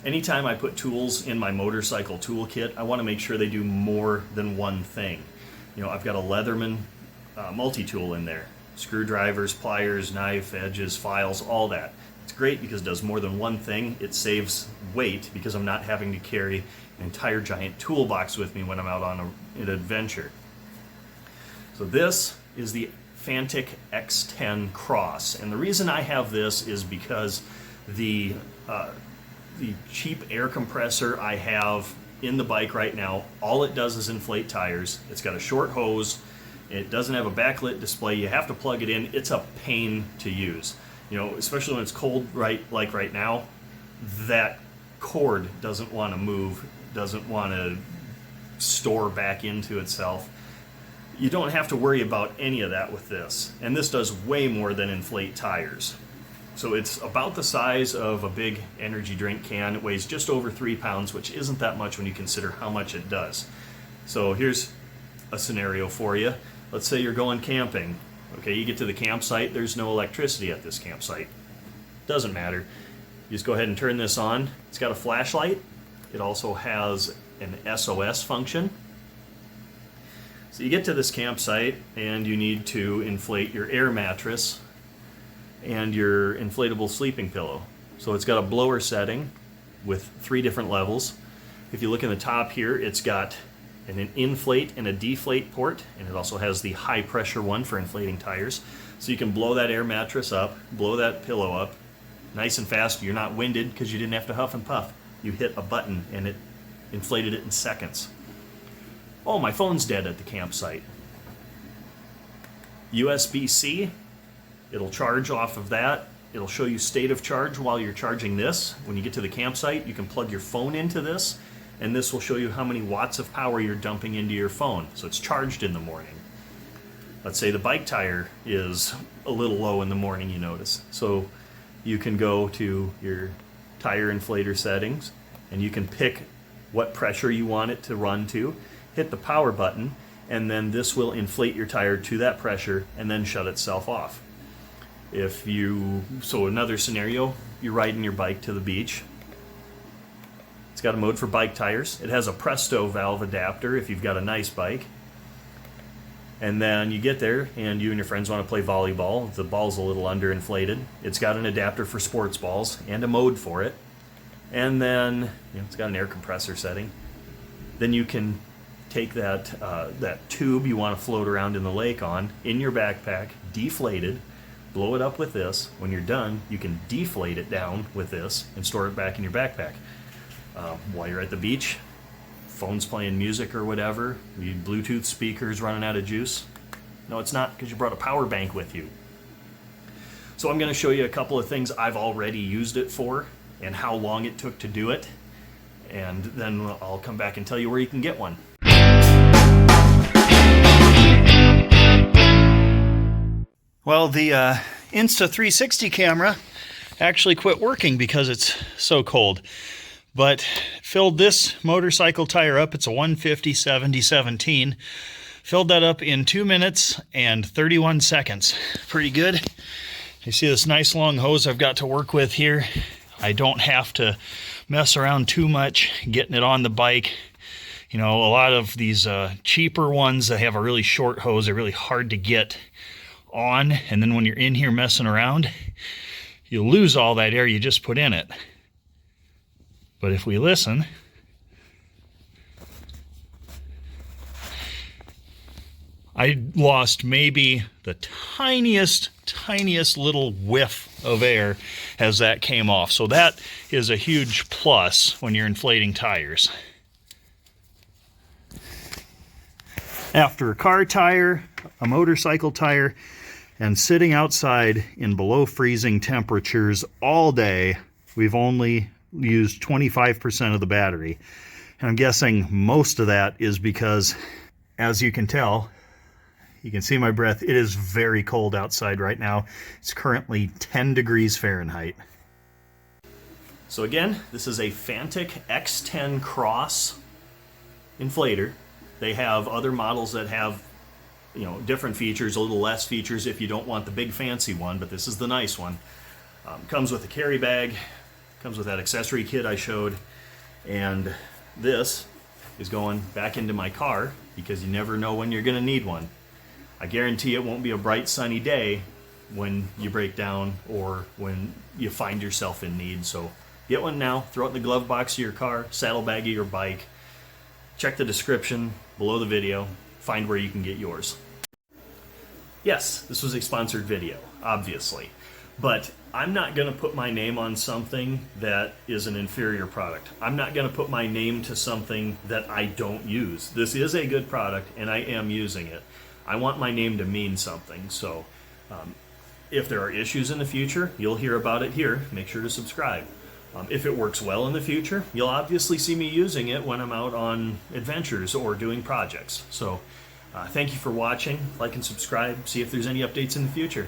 Anytime I put tools in my motorcycle toolkit, I want to make sure they do more than one thing. You know, I've got a Leatherman multi-tool in there. Screwdrivers, pliers, knife, edges, files, all that. It's great because it does more than one thing. It saves weight because I'm not having to carry an entire giant toolbox with me when I'm out on an adventure. So this is the Fanttik X10 Cross, and the reason I have this is because the cheap air compressor I have in the bike right now, all it does is inflate tires. It's got a short hose. It doesn't have a backlit display. You have to plug it in. It's a pain to use. You know, especially when it's cold, like right now, that cord doesn't want to move, doesn't want to store back into itself. You don't have to worry about any of that with this. And this does way more than inflate tires. So it's about the size of a big energy drink can. It weighs just over 3 pounds, which isn't that much when you consider how much it does. So here's a scenario for you. Let's say you're going camping. Okay, you get to the campsite, there's no electricity at this campsite. Doesn't matter. You just go ahead and turn this on. It's got a flashlight. It also has an SOS function. So you get to this campsite and you need to inflate your air mattress and your inflatable sleeping pillow. So it's got a blower setting with 3 different levels. If you look in the top here, it's got an inflate and a deflate port, and it also has the high pressure one for inflating tires. So you can blow that air mattress up, blow that pillow up, nice and fast. You're not winded because you didn't have to huff and puff. You hit a button and it inflated it in seconds. Oh, my phone's dead at the campsite. USB-C. It'll charge off of that. It'll show you state of charge while you're charging this. When you get to the campsite, you can plug your phone into this, and this will show you how many watts of power you're dumping into your phone. So it's charged in the morning. Let's say the bike tire is a little low in the morning, you notice. So you can go to your tire inflator settings, and you can pick what pressure you want it to run to, hit the power button, and then this will inflate your tire to that pressure and then shut itself off. So another scenario, you're riding your bike to the beach. It's got a mode for bike tires. It has a Presto valve adapter if you've got a nice bike. And then you get there and you and your friends want to play volleyball. The ball's a little underinflated. It's got an adapter for sports balls and a mode for it. And then it's got an air compressor setting. Then you can take that tube you want to float around in the lake on in your backpack, deflated, blow it up with this. When you're done, you can deflate it down with this and store it back in your backpack. While you're at the beach, phone's playing music or whatever, your Bluetooth speaker's running out of juice. No, it's not, because you brought a power bank with you. So I'm going to show you a couple of things I've already used it for and how long it took to do it. And then I'll come back and tell you where you can get one. Well, the Insta360 camera actually quit working because it's so cold. But filled this motorcycle tire up. It's a 150/70/17. Filled that up in 2 minutes and 31 seconds. Pretty good. You see this nice long hose I've got to work with here. I don't have to mess around too much getting it on the bike. You know, a lot of these cheaper ones that have a really short hose are really hard to get on, and then when you're in here messing around, you lose all that air you just put in it. But if we listen, I lost maybe the tiniest little whiff of air as that came off. So that is a huge plus when you're inflating tires. After a car tire, a motorcycle tire, and sitting outside in below freezing temperatures all day, we've only used 25% of the battery. And I'm guessing most of that is because, as you can tell, you can see my breath, it is very cold outside right now. It's currently 10 degrees Fahrenheit. So again, this is a Fanttik X10 Cross Inflator. They have other models that have different features, a little less features if you don't want the big fancy one, but this is the nice one. Comes with a carry bag, Comes with that accessory kit I showed, and this is going back into my car because you never know when you're going to need one. I guarantee it won't be a bright sunny day when you break down or when you find yourself in need. So get one now, throw it in the glove box of your car, saddlebag of your bike. Check the description below the video, find where you can get yours. Yes, this was a sponsored video, obviously, but I'm not going to put my name on something that is an inferior product. I'm not going to put my name to something that I don't use. This is a good product and I am using it. I want my name to mean something, so if there are issues in the future, you'll hear about it here. Make sure to subscribe. If it works well in the future, you'll obviously see me using it when I'm out on adventures or doing projects. So thank you for watching. Like and subscribe. See if there's any updates in the future.